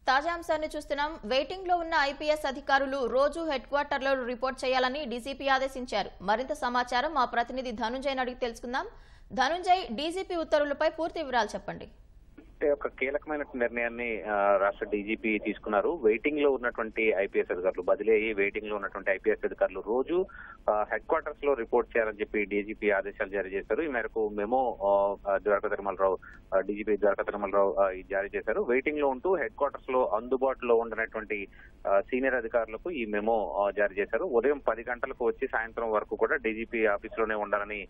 తాజా అంశాన్ని చూస్తున్నాం. వెయిటింగ్ లో ఉన్న ఐపీఎస్ అధికారులు రోజు హెడ్ క్వార్టర్లో రిపోర్ట్ చేయాలని డీజీపీ ఆదేశించారు. మరింత సమాచారం మా ప్రతినిధి ధనుంజయ్ అడిగి తెలుసుకుందాం. ధనుంజయ్, డీజీపీ ఉత్తర్వులపై పూర్తి వివరాలు చెప్పండి. ఒక కీలకమైన నిర్ణయాన్ని రాష్ట్ర డీజీపీ తీసుకున్నారు. వెయిటింగ్ లో ఉన్నటువంటి ఐపీఎస్ అధికారులు బదిలీ అయ్యి వెయిటింగ్ లో ఉన్నటువంటి ఐపీఎస్ అధికారులు రోజు హెడ్ క్వార్టర్స్ లో రిపోర్ట్ చేయాలని చెప్పి డీజీపీ ఆదేశాలు జారీ చేశారు. ఈ మేరకు మెమో ద్వారకా తిరుమలరావు డీజీపీ ద్వారకా తిరుమలరావు జారీ చేశారు. వెయిటింగ్ లో ఉంటూ హెడ్ క్వార్టర్స్ లో అందుబాటులో ఉండనటువంటి సీనియర్ అధికారులకు ఈ మెమో జారీ చేశారు. ఉదయం 10 గంటలకు వచ్చి సాయంత్రం వరకు కూడా డీజీపీ ఆఫీస్ లోనే ఉండాలని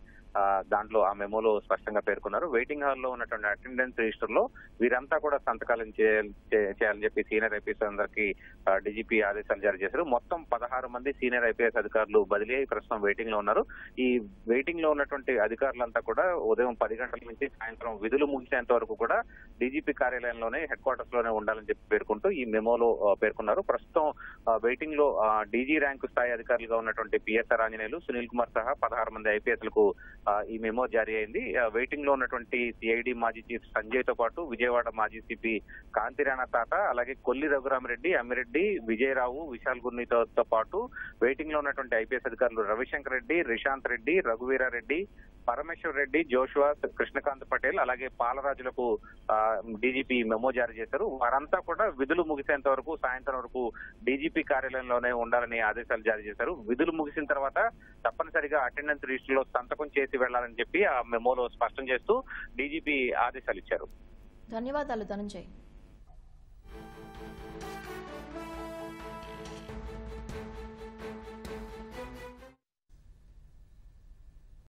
దాంట్లో ఆ మెమోలో స్పష్టంగా పేర్కొన్నారు. వెయిటింగ్ హాల్లో ఉన్నటువంటి అటెండెన్స్ రిజిస్టర్ లో వీరంతా కూడా సంతకాలు చేయాలని చెప్పి సీనియర్ ఐపీఎస్ అందరికీ డీజీపీ ఆదేశాలు జారీ చేశారు. మొత్తం 16 మంది సీనియర్ ఐపీఎస్ అధికారులు బదిలీ అయి ప్రస్తుతం వెయిటింగ్ లో ఉన్నారు. ఈ వెయిటింగ్ లో ఉన్నటువంటి అధికారులంతా కూడా ఉదయం 10 గంటల నుంచి సాయంత్రం విధులు ముగిసేంత వరకు కూడా డీజీపీ కార్యాలయంలోనే హెడ్ క్వార్టర్స్ లోనే ఉండాలని చెప్పి పేర్కొంటూ ఈ మెమోలో పేర్కొన్నారు. ప్రస్తుతం వెయిటింగ్ లో డీజీ ర్యాంకు స్థాయి అధికారులుగా ఉన్నటువంటి పిఎస్ఆర్ ఆంజనేయులు, సునీల్ కుమార్ సహా 16 మంది ఐపీఎస్లకు ఈ మెమో జారీ అయింది. వెయిటింగ్ లో ఉన్నటువంటి సిఐడి మాజీ చీఫ్ సంజయ్ తో పాటు విజయవాడ మాజీ సిపి కాంతిరాణ తాత, అలాగే కొల్లి రఘురామరెడ్డి, అమ్మిరెడ్డి, విజయరావు, విశాల్ గుర్నితో పాటు వెయిటింగ్ లో ఉన్నటువంటి ఐపీఎస్ అధికారులు రవిశంకర్ రెడ్డి, రిశాంత్ రెడ్డి, రఘువీరారెడ్డి, పరమేశ్వర్ రెడ్డి, జోషువా, కృష్ణకాంత్ పటేల్, అలాగే పాలరాజులకు డీజీపీ మెమో జారీ చేశారు. వారంతా కూడా విధులు ముగిసేంత వరకు సాయంత్రం వరకు డీజీపీ కార్యాలయంలోనే ఉండాలని ఆదేశాలు జారీ చేశారు. విధులు ముగిసిన తర్వాత తప్పనిసరిగా అటెండెన్స్ రిజిస్టర్ లో సంతకం చేసి వెళ్లాలని చెప్పి ఆ మెమోలో స్పష్టం చేస్తూ డీజీపీ ఆదేశాలు ఇచ్చారు. ధన్యవాదాలు ధనంజయ్.